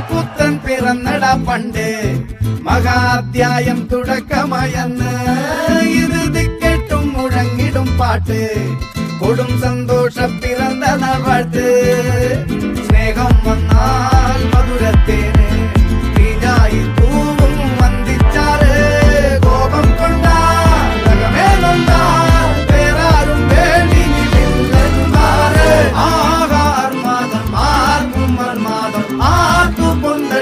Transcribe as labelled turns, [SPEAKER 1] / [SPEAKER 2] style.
[SPEAKER 1] പുത്രൻ പിറന്നട പണ്ട് മഹാധ്യായം തുടക്കമയന്ന് ഇത് ദിക്കെട്ടും മുഴങ്ങിടും പാട്ട് കൊടും സന്തോഷ പിറന്ന നാൾവാഴ്ത്ത് സ്നേഹം വന്നാൽ മധുരത്തേന് തീഞ്ഞായി പൂവും വന്ദിച്ചാറ് കോപം കൊണ്ടാൽ വേറാരും വേണ്ടി ആഹാർമാദം ആർക്കും മർമാദം ആർക്കു പൊന്ന